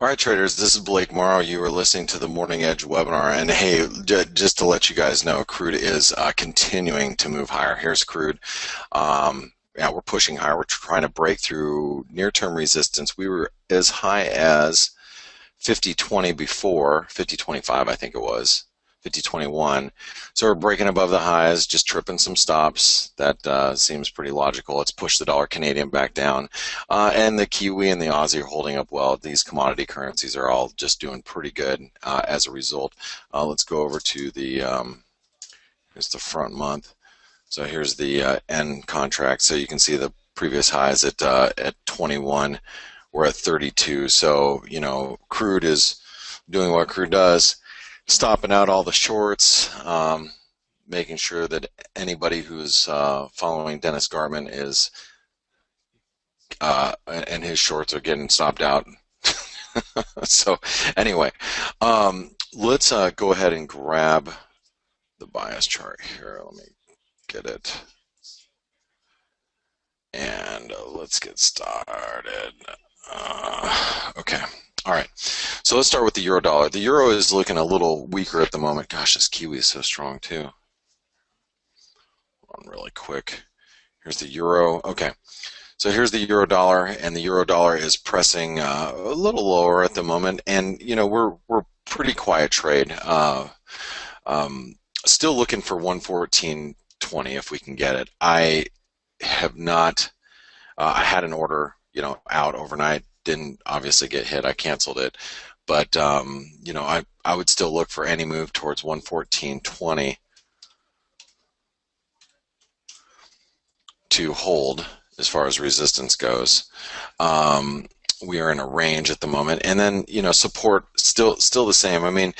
All right, traders, this is Blake Morrow. You are listening to the Morning Edge webinar. And hey, just to let you guys know, crude is continuing to move higher. Here's crude. Yeah, we're pushing higher. We're trying to break through near-term resistance. We were as high as 50.20 before, 50.25 I think it was, 50.21. So we're breaking above the highs, just tripping some stops. That seems pretty logical. Let's push the dollar Canadian back down. And the Kiwi and the Aussie are holding up well. These commodity currencies are all just doing pretty good as a result. Let's go over to here's the front month. So here's the end contract. So you can see the previous highs at 21. We're at 32. So, crude is doing what crude does, stopping out all the shorts, making sure that anybody who's following Dennis Gartman is and his shorts are getting stopped out. So anyway, let's go ahead and grab the bias chart here. Let me get it. And let's get started. Okay. All right. So let's start with the euro dollar. The euro is looking a little weaker at the moment. Gosh, this Kiwi is so strong too. Hold on really quick. Here's the euro. Okay. So here's the euro dollar, and the euro dollar is pressing a little lower at the moment. And we're pretty quiet trade. Still looking for 114.20 if we can get it. I have not. I had an order, out overnight. Didn't obviously get hit. I canceled it, but I would still look for any move towards 114.20 to hold as far as resistance goes. We are in a range at the moment, and then support still the same. I mean,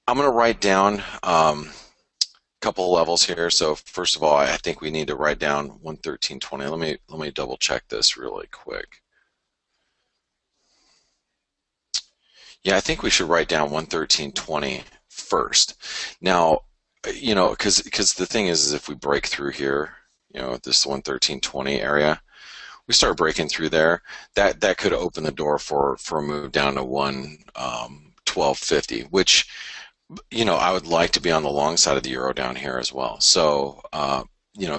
I'm going to write down couple of levels here. So first of all, I think we need to write down 113.20. Let me double check this really quick. Yeah, I think we should write down 113.20 first. Now, because the thing is if we break through here, this 113.20 area, we start breaking through there, that could open the door for a move down to 112.50, which I would like to be on the long side of the euro down here as well. So,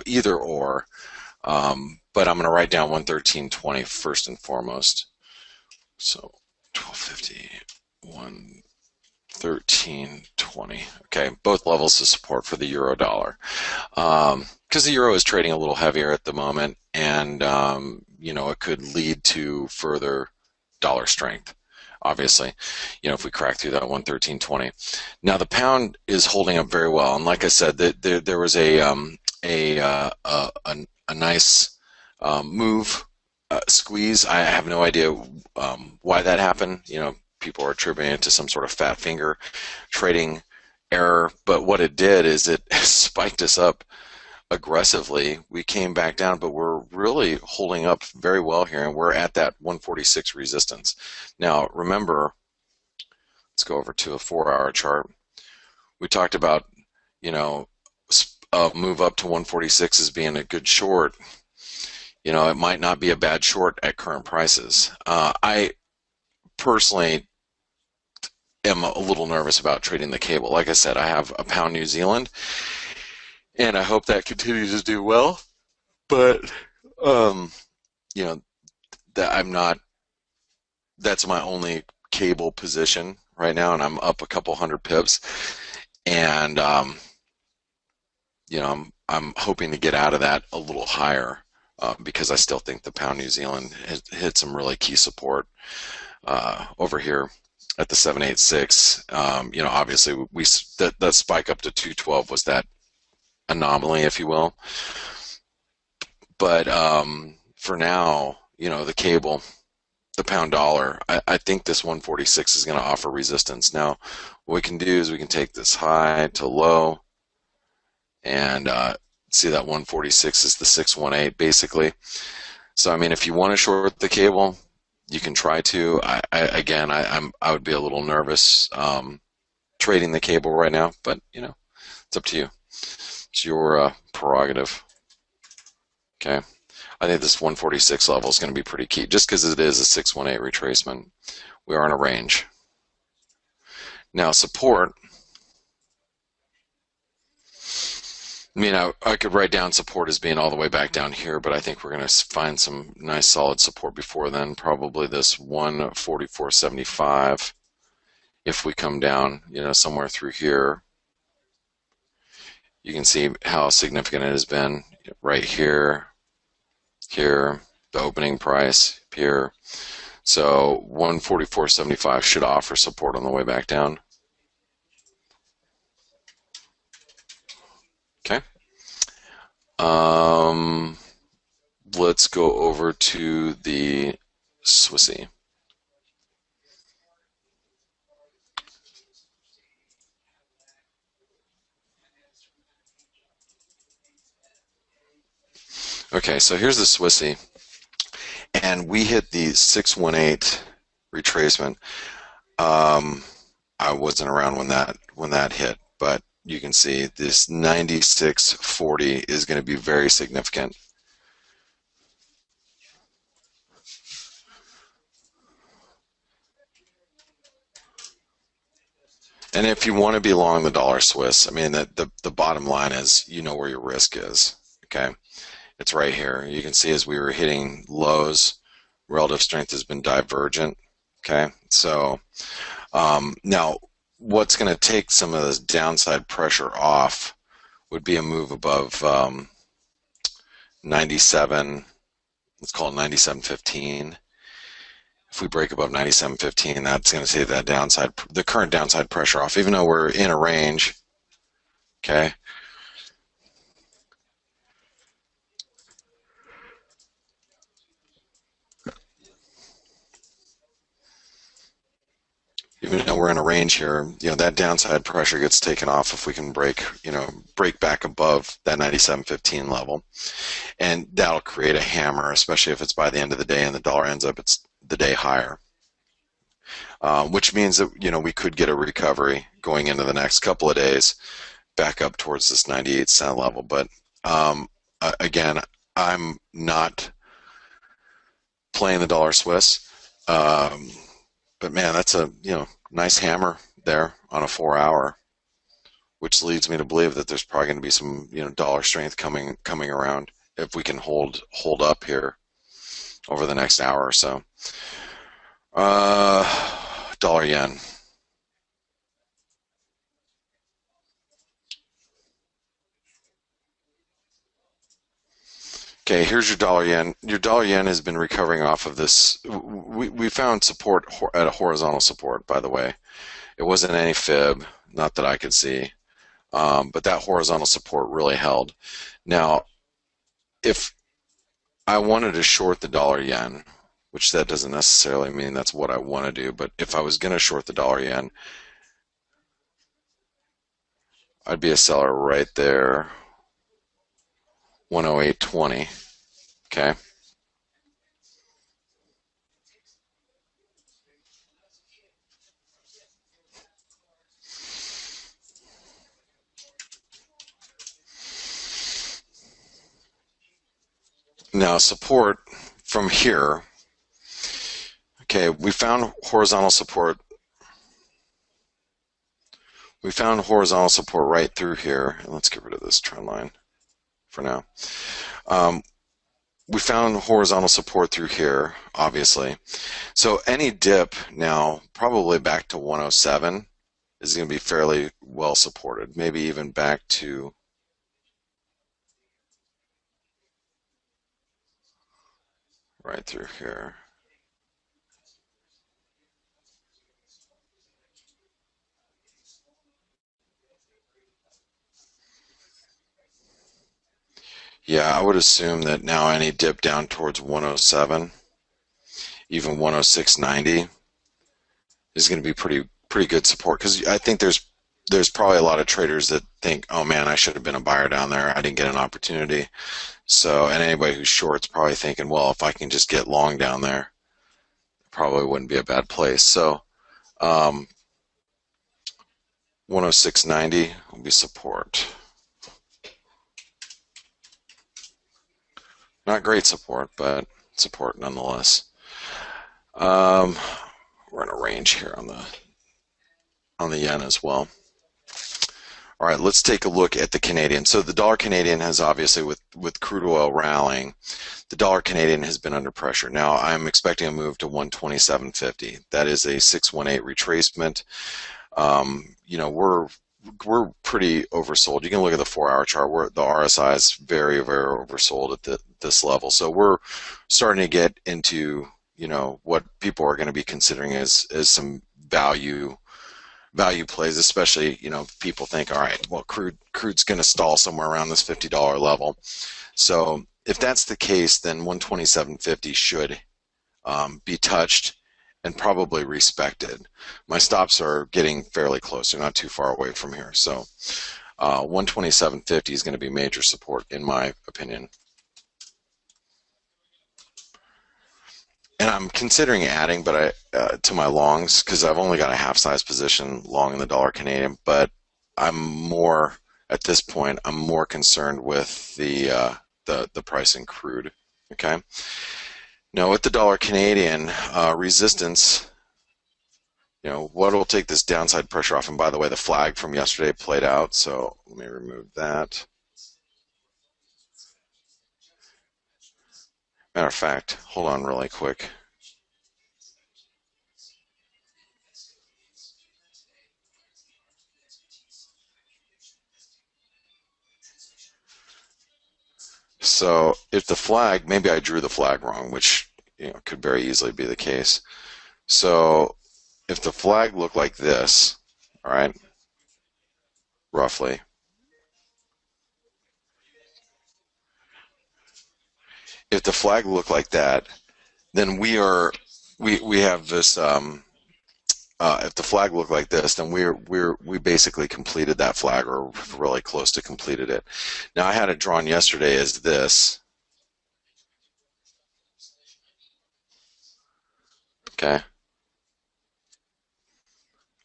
either or, but I'm going to write down 113.20 first and foremost. So 12.50, 113.20. Okay, both levels of support for the euro dollar. Because the euro is trading a little heavier at the moment, and, it could lead to further dollar strength. Obviously, if we crack through that 113.20. Now the pound is holding up very well, and like I said, there was a nice move squeeze. I have no idea why that happened. People are attributing it to some sort of fat finger trading error, but what it did is it spiked us up aggressively. We came back down, but we're really holding up very well here, and we're at that 146 resistance. Now remember, let's go over to a 4-hour chart. We talked about a move up to 146 as being a good short. It might not be a bad short at current prices. I personally am a little nervous about trading the cable. Like I said, I have a pound New Zealand, and I hope that continues to do well, but that I'm not. That's my only cable position right now, and I'm up a couple hundred pips, and I'm hoping to get out of that a little higher because I still think the pound New Zealand has hit some really key support over here at the 786. Obviously that spike up to 212 was that anomaly, if you will. But for now, the cable, the pound dollar, I think this 146 is going to offer resistance. Now, what we can do is we can take this high to low and see that 146 is the 618 basically. So, I mean, if you want to short the cable, you can try to. I would be a little nervous trading the cable right now, but it's up to you. It's your prerogative. Okay, I think this 146 level is going to be pretty key, just because it is a 618 retracement. We are in a range. Now support, I mean, I could write down support as being all the way back down here, but I think we're going to find some nice solid support before then. Probably this 144.75. If we come down, somewhere through here, you can see how significant it has been right here, here, the opening price here. So 144.75 should offer support on the way back down. Okay. Let's go over to the Swissy. Okay, so here's the Swissy, and we hit the 618 retracement. I wasn't around when that hit, but you can see this 96.40 is going to be very significant. And if you want to be long the dollar Swiss, I mean, the bottom line is you know where your risk is. Okay, it's right here. You can see as we were hitting lows, relative strength has been divergent. Okay, so now what's going to take some of this downside pressure off would be a move above 97. Let's call it 97.15. If we break above 97.15, that's going to take that the current downside pressure off, even though we're in a range. Okay. Even though we're in a range here, that downside pressure gets taken off if we can break back above that 97.15 level, and that'll create a hammer, especially if it's by the end of the day and the dollar ends up it's the day higher, which means that we could get a recovery going into the next couple of days back up towards this 98-cent level. But again, I'm not playing the dollar Swiss. But man, that's a nice hammer there on a 4-hour, which leads me to believe that there's probably going to be some dollar strength coming around if we can hold up here over the next hour or so. Dollar yen. Okay, here's your dollar yen. Your dollar yen has been recovering off of this. We found support at a horizontal support, by the way. It wasn't any fib, not that I could see, but that horizontal support really held. Now, if I wanted to short the dollar yen, which that doesn't necessarily mean that's what I want to do, but if I was going to short the dollar yen, I'd be a seller right there. 108.20. Okay. Now support from here. Okay, we found horizontal support. We found horizontal support right through here. And let's get rid of this trend line for now. We found horizontal support through here, obviously. So any dip now, probably back to 107, is going to be fairly well supported. Maybe even back to right through here. Yeah, I would assume that now any dip down towards 107, even 106.90, is going to be pretty good support, because I think there's probably a lot of traders that think, oh man, I should have been a buyer down there. I didn't get an opportunity. So, and anybody who's short's probably thinking, well, if I can just get long down there, it probably wouldn't be a bad place. So, 106.90 will be support. Not great support, but support nonetheless. we're in a range here on the yen as well. All right, let's take a look at the Canadian. So the dollar Canadian has obviously, with crude oil rallying, the dollar Canadian has been under pressure. Now I'm expecting a move to 127.50. That is a 618 retracement. You know, we're pretty oversold. You can look at the 4-hour chart. The RSI is very, very oversold at this level. So we're starting to get into, you know, what people are going to be considering as some value plays, especially, you know, people think, all right, well, crude's going to stall somewhere around this $50 level. So if that's the case, then 127.50 should be touched and probably respected. My stops are getting fairly close. They're not too far away from here. So 127.50 is going to be major support, in my opinion. And I'm considering adding, but to my longs, because I've only got a half-size position long in the dollar Canadian. But I'm more at this point. I'm more concerned with the price in crude. Okay. Now with the dollar Canadian resistance, you know, what will take this downside pressure off? And by the way, the flag from yesterday played out, so let me remove that. Matter of fact, hold on really quick. So if the flag, maybe I drew the flag wrong, which, you know, could very easily be the case. So if the flag looked like this, all right, roughly, if the flag looked like that, then we have this. If the flag looked like this, then we basically completed that flag, or really close to completed it. Now I had it drawn yesterday as this. Okay.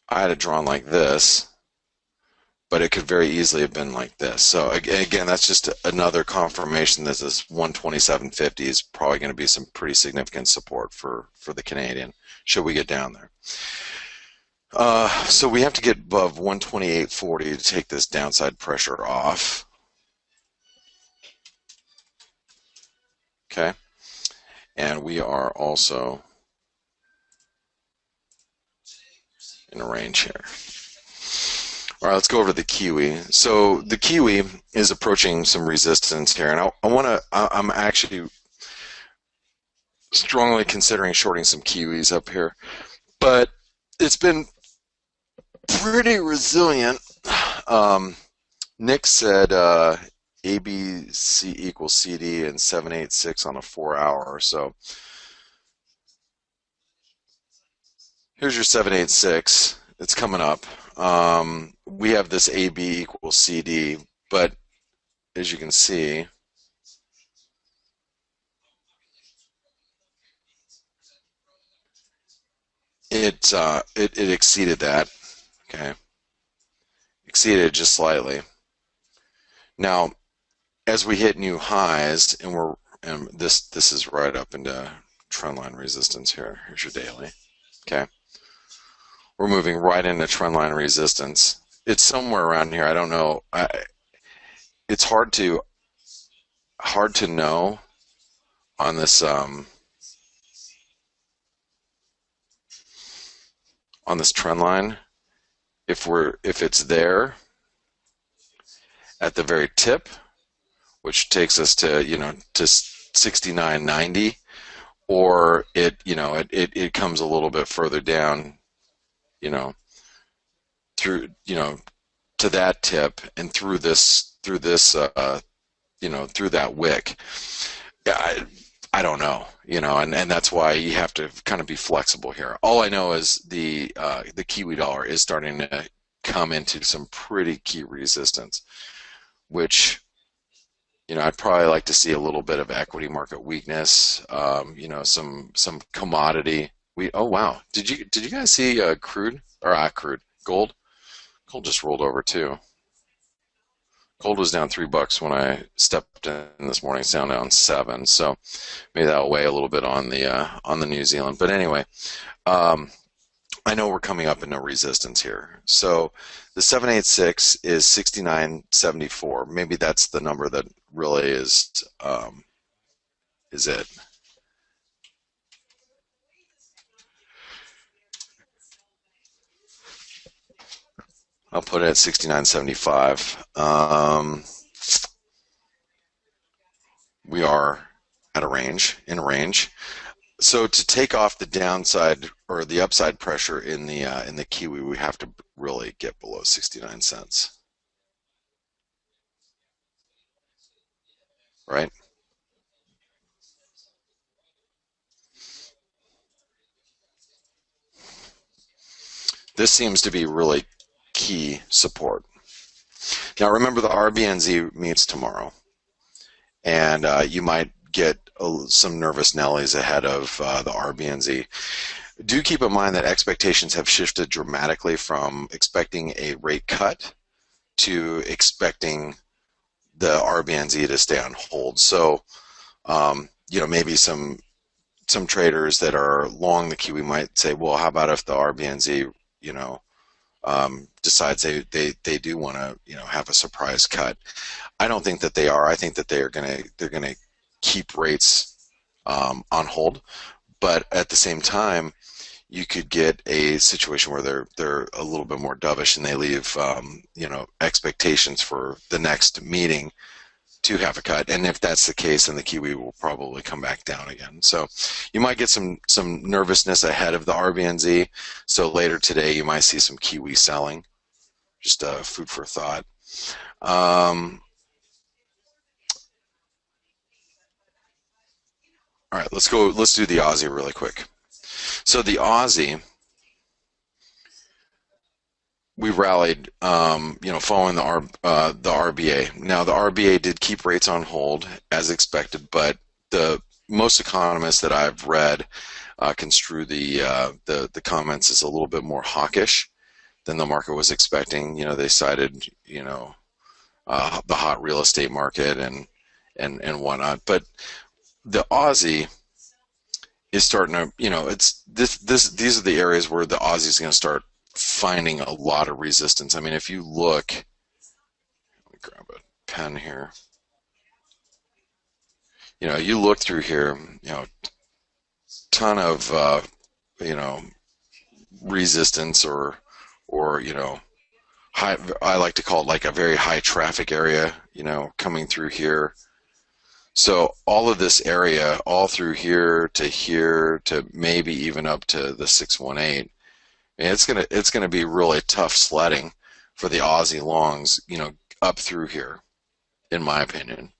I had it drawn like this, but it could very easily have been like this. So again, that's just another confirmation that this 127.50 is probably going to be some pretty significant support for the Canadian, should we get down there. So we have to get above 128.40 to take this downside pressure off. Okay. And we are also in a range here. All right, let's go over to the Kiwi. So the Kiwi is approaching some resistance here, and I'm actually strongly considering shorting some Kiwis up here, but it's been pretty resilient. Nick said ABC equals CD and 786 on a 4-hour. So here's your 786. It's coming up. We have this AB equals CD, but as you can see, it exceeded that. Okay, exceeded just slightly. Now, as we hit new highs, and this is right up into trendline resistance here. Here's your daily. Okay, we're moving right into trendline resistance. It's somewhere around here. I don't know. It's hard to know on this trend line if it's there at the very tip, which takes us to, you know, to 69.90, or it comes a little bit further down, you know, through, you know, to that tip and through this you know, through that wick. I don't know, you know, and that's why you have to kind of be flexible here. All I know is the Kiwi dollar is starting to come into some pretty key resistance, which, you know, I'd probably like to see a little bit of equity market weakness, you know, some commodity. Oh wow, did you guys see crude or gold? Gold just rolled over too. Gold was down $3 when I stepped in this morning. It's down 7, so maybe that'll weigh a little bit on the New Zealand. But anyway, I know we're coming up in no resistance here. So the 786 is 69.74. Maybe that's the number that really is it. I'll put it at 69.75. We are at a range, in a range. So to take off the downside or the upside pressure in the Kiwi, we have to really get below 69 cents, right? This seems to be really key support. Now remember the RBNZ meets tomorrow, and you might get some nervous Nellies ahead of the RBNZ. Do keep in mind that expectations have shifted dramatically from expecting a rate cut to expecting the RBNZ to stay on hold. So, maybe some traders that are long the Kiwi might say, well, how about if the RBNZ, decides they do want to, have a surprise cut. I don't think that they are. I think that they're gonna keep rates on hold, but at the same time, you could get a situation where they're a little bit more dovish and they leave expectations for the next meeting to have a cut. And if that's the case, then the Kiwi will probably come back down again. So you might get some nervousness ahead of the RBNZ. So later today, you might see some Kiwi selling. Just food for thought. All right, let's go. Let's do the Aussie really quick. So the Aussie, we rallied, following the RBA. Now the RBA did keep rates on hold as expected, but the most economists that I've read construe the comments as a little bit more hawkish than the market was expecting. They cited the hot real estate market and whatnot, but the Aussie is starting to, it's these are the areas where the Aussie is going to start finding a lot of resistance. I mean, if you look, let me grab a pen here. You look through here, ton of resistance or high. I like to call it like a very high traffic area, coming through here. So all of this area, all through here to maybe even up to the 618. It's gonna be really tough sledding for the Aussie longs, up through here, in my opinion.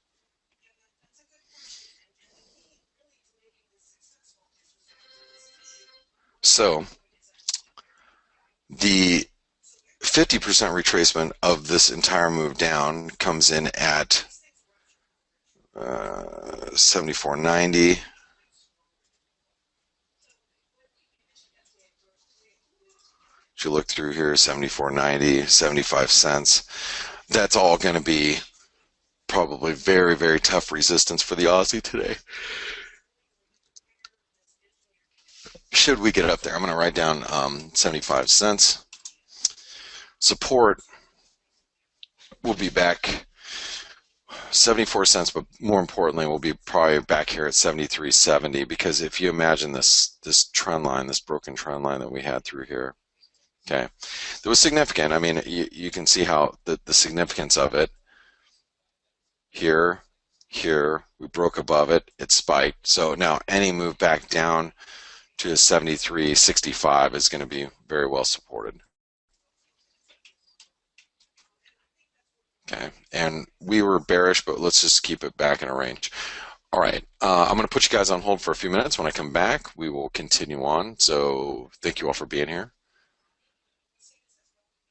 So the 50% retracement of this entire move down comes in at 74.90. If you look through here, 74.90, 75 cents. That's all going to be probably very, very tough resistance for the Aussie today. Should we get up there? I'm going to write down 75 cents. Support will be back 74 cents, but more importantly, we'll be probably back here at 73.70, because if you imagine this trend line, this broken trend line that we had through here, okay, that was significant. I mean, you can see how the significance of it. Here, we broke above it, it spiked. So now any move back down to 73.65 is going to be very well supported. Okay, and we were bearish, but let's just keep it back in a range. All right, I'm going to put you guys on hold for a few minutes. When I come back, we will continue on. So thank you all for being here.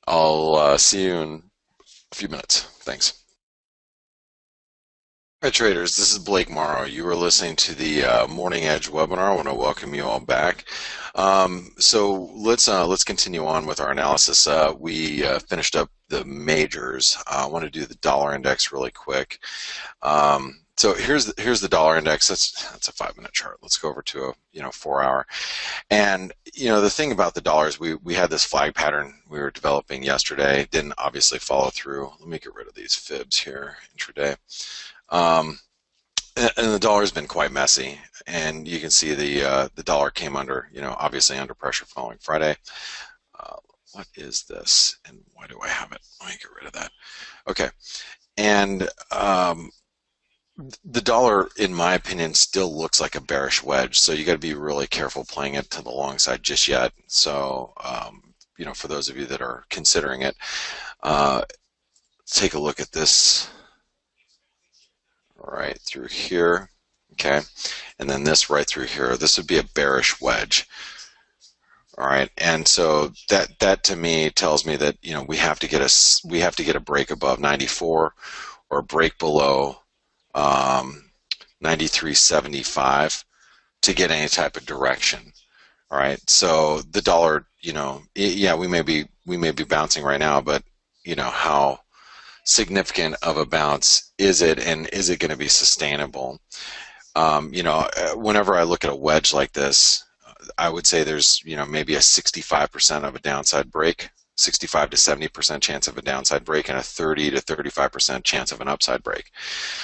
I'll see you in a few minutes. Thanks. Hi traders, this is Blake Morrow. You are listening to the Morning Edge webinar. I want to welcome you all back. So let's continue on with our analysis. We finished up the majors. I want to do the dollar index really quick. So here's the dollar index. That's a 5-minute chart. Let's go over to a 4-hour. And the thing about the dollars, we had this flag pattern we were developing yesterday. Didn't obviously follow through. Let me get rid of these fibs here intraday. And the dollar's been quite messy, and you can see the dollar came under, obviously under pressure following Friday. What is this, and why do I have it? Let me get rid of that. Okay, and the dollar, in my opinion, still looks like a bearish wedge, so you got to be really careful playing it to the long side just yet. So, for those of you that are considering it, take a look at this right through here. Okay, and then this right through here. This would be a bearish wedge. All right, and so that to me tells me that we have to get a break above 94 or a break below 93.75 to get any type of direction. All right, so the dollar, yeah, we may be bouncing right now, but how significant of a bounce is it, and is it going to be sustainable? Whenever I look at a wedge like this, I would say there's maybe a 65% of a downside break, 65 to 70% chance of a downside break, and a 30 to 35% chance of an upside break.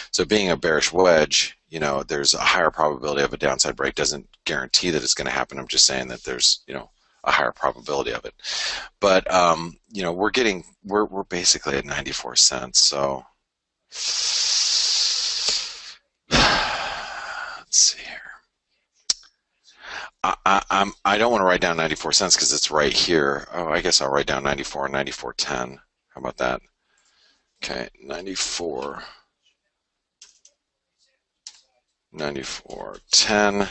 So being a bearish wedge, there's a higher probability of a downside break. Doesn't guarantee that it's going to happen. I'm just saying that there's a higher probability of it. But we're basically at 94 cents. So let's see here. I don't want to write down 94 cents because it's right here. Oh, I guess I'll write down 94 and 94.10. How about that? Okay, 94.10,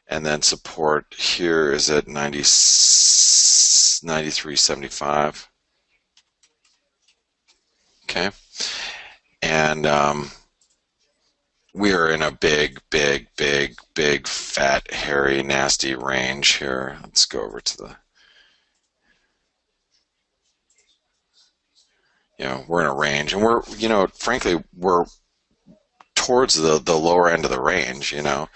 and then support here is at 93.75. Okay, and we are in a big, fat, hairy, nasty range here. Let's go over to the, we're in a range, and we're, frankly, we're towards the lower end of the range. I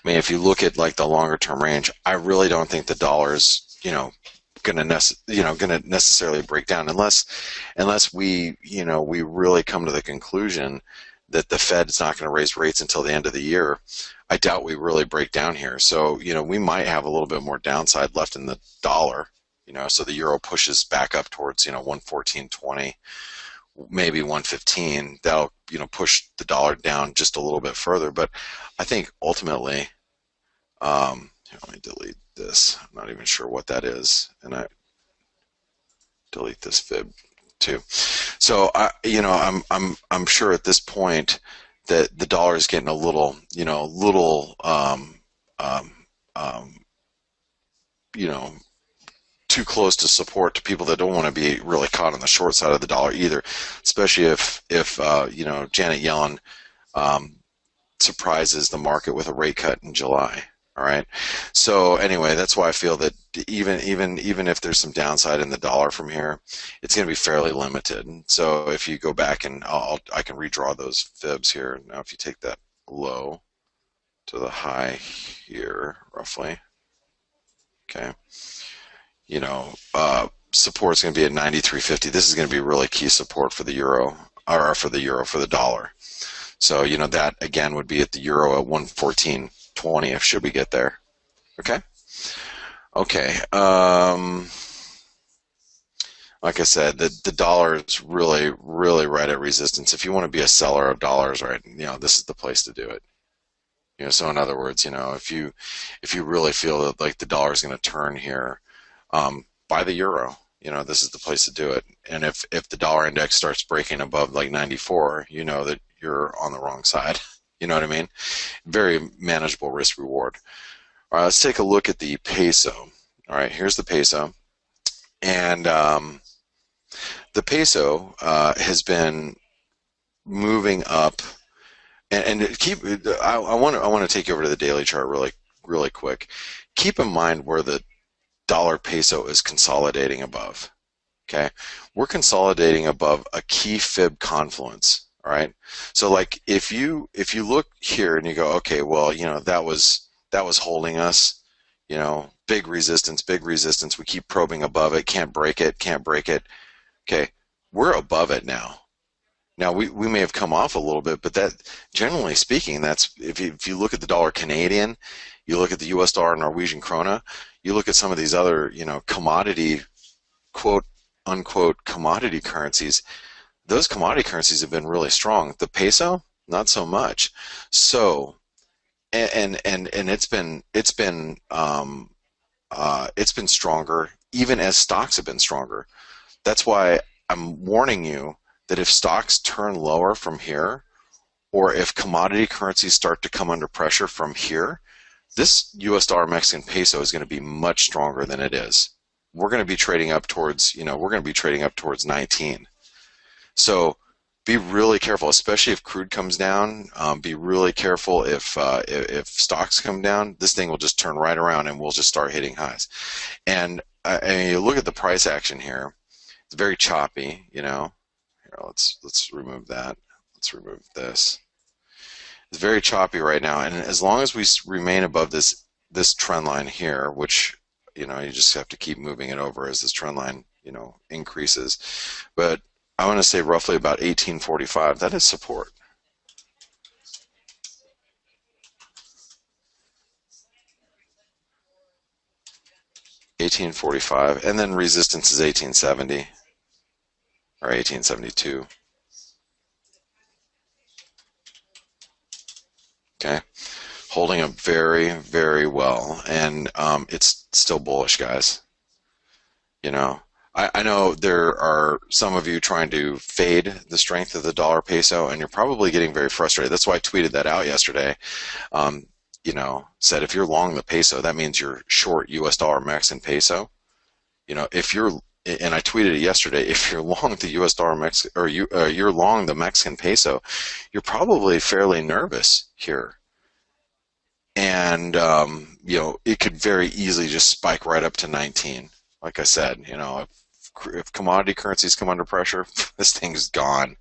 mean, if you look at like the longer term range, I really don't think the dollar's, going to necessarily break down unless we, we really come to the conclusion that the Fed's not going to raise rates until the end of the year. I doubt we really break down here. So, we might have a little bit more downside left in the dollar, so the euro pushes back up towards, 114.20, maybe 115. That'll, push the dollar down just a little bit further. But I think ultimately, let me delete this. I'm not even sure what that is. And I delete this fib too. So I'm sure at this point that the dollar is getting a little, too close to support to people that don't want to be really caught on the short side of the dollar either, especially if Janet Yellen surprises the market with a rate cut in July. All right. So anyway, that's why I feel that even if there's some downside in the dollar from here, it's going to be fairly limited. So if you go back and I can redraw those fibs here. Now, if you take that low to the high here, roughly, okay, support's going to be at 93.50. This is going to be really key support for the euro, or for the dollar. So that again would be at the euro at 114.20 if should we get there. Okay. Like I said, the dollar is really right at resistance. If you want to be a seller of dollars, right, this is the place to do it. So in other words, if you really feel that like the dollar is going to turn here, buy the euro. This is the place to do it. And if the dollar index starts breaking above like 94, that you're on the wrong side. You know what I mean? Very manageable risk reward. All right, let's take a look at the peso. All right, here's the peso. And the peso has been moving up, and keep. I want to take you over to the daily chart really quick. Keep in mind where the dollar peso is consolidating above. Okay, we're consolidating above a key fib confluence. All right, so like if you look here and you go, okay, well, that was holding us. Big resistance, big resistance. We keep probing above it, can't break it, can't break it. Okay, we're above it now. Now we may have come off a little bit, but that, generally speaking, that's if you look at the dollar Canadian, you look at the U.S. dollar, Norwegian krona, you look at some of these other commodity, quote unquote, commodity currencies. Those commodity currencies have been really strong. The peso, not so much. So and it's been stronger even as stocks have been stronger. That's why I'm warning you that if stocks turn lower from here, or if commodity currencies start to come under pressure from here, this US dollar Mexican peso is going to be much stronger than it is. We're going to be trading up towards, we're going to be trading up towards 19. So be really careful, especially if crude comes down. Be really careful if stocks come down. This thing will just turn right around and we'll just start hitting highs. And you look at the price action here. It's very choppy. Here, let's remove that. Let's remove this. It's very choppy right now, and as long as we remain above this trend line here, which you just have to keep moving it over as this trend line increases. But I want to say roughly about 1845. That is support. $18.45, and then resistance is 1870 or 1872. Okay, holding up very, very well, and it's still bullish, guys. I know there are some of you trying to fade the strength of the dollar peso, and you're probably getting very frustrated. That's why I tweeted that out yesterday. Said if you're long the peso, that means you're short US dollar Mexican peso. If you're, and I tweeted it yesterday, if you're long the US dollar or you're long the Mexican peso, you're probably fairly nervous here. And it could very easily just spike right up to 19. Like I said, if commodity currencies come under pressure, this thing's gone.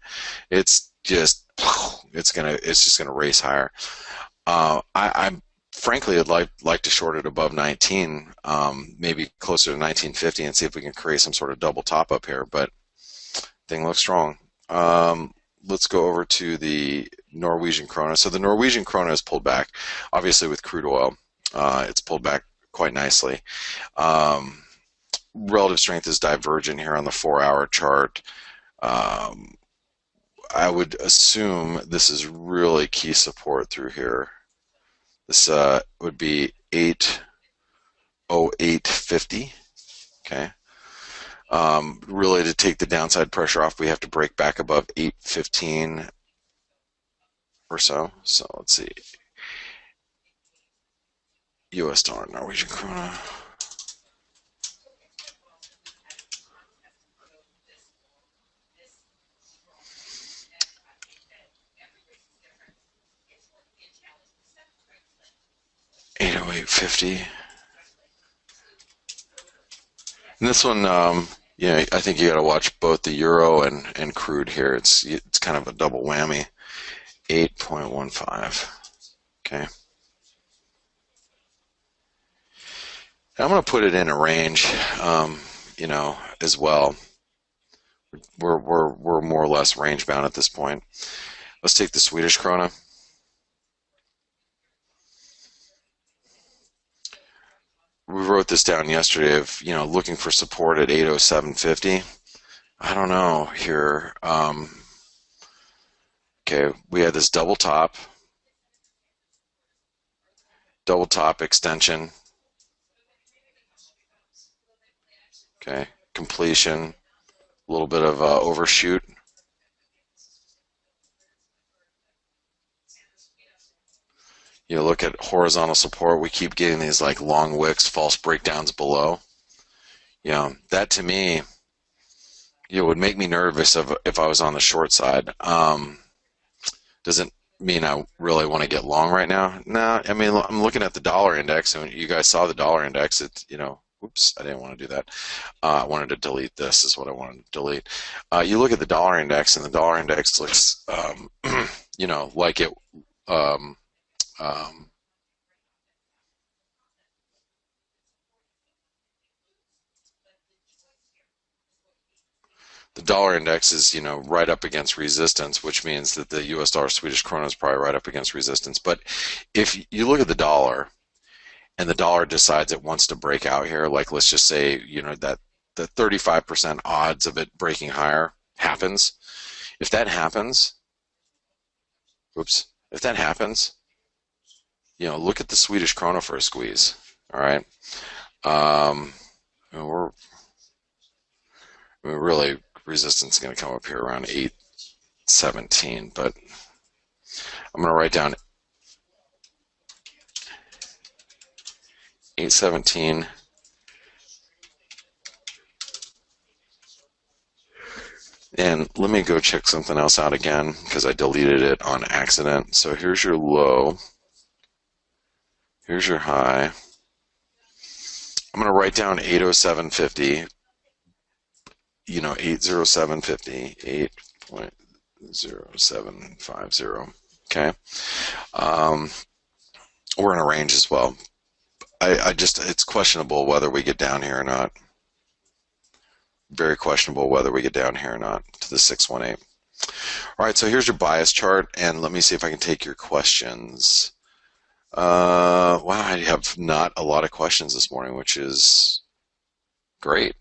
It's just gonna race higher. I frankly would like to short it above 19, maybe closer to 1950, and see if we can create some sort of double top up here. But thing looks strong. Let's go over to the Norwegian krona. So the Norwegian krona has pulled back, obviously with crude oil. It's pulled back quite nicely. Relative strength is divergent here on the 4-hour chart. I would assume this is really key support through here. This would be 808.50. Okay. Really, to take the downside pressure off, we have to break back above 815 or so. So let's see. US dollar, Norwegian krona. $808.50. And this one, I think you got to watch both the euro and crude here. It's kind of a double whammy. 8.15. Okay. I'm going to put it in a range, as well. We're more or less range bound at this point. Let's take the Swedish krona. We wrote this down yesterday of, looking for support at 807.50. I don't know here. Okay, we had this double top extension. Okay, completion, a little bit of overshoot. Look at horizontal support. We keep getting these like long wicks, false breakdowns below. That to me, would make me nervous if I was on the short side. Doesn't mean I really want to get long right now. No, I mean, I'm looking at the dollar index, and you guys saw the dollar index. It's, oops, I didn't want to do that. I wanted to delete this, is what I wanted to delete. You look at the dollar index, and the dollar index looks, like it, um, um, the dollar index is, right up against resistance, which means that the US dollar Swedish krona is probably right up against resistance. But if you look at the dollar and the dollar decides it wants to break out here, like let's just say, that the 35% odds of it breaking higher happens. If that happens, oops, if that happens, look at the Swedish krona for a squeeze. All right. We're really resistance is going to come up here around 817, but I'm going to write down 817. And let me go check something else out again because I deleted it on accident. So here's your low. Here's your high. I'm going to write down 807.50. 807.50. 8.0750. Okay. We're in a range as well. It's questionable whether we get down here or not. Very questionable whether we get down here or not to the 618. All right, so here's your bias chart, and let me see if I can take your questions. Wow, I have not a lot of questions this morning, which is great.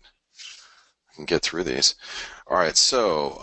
I can get through these. All right, so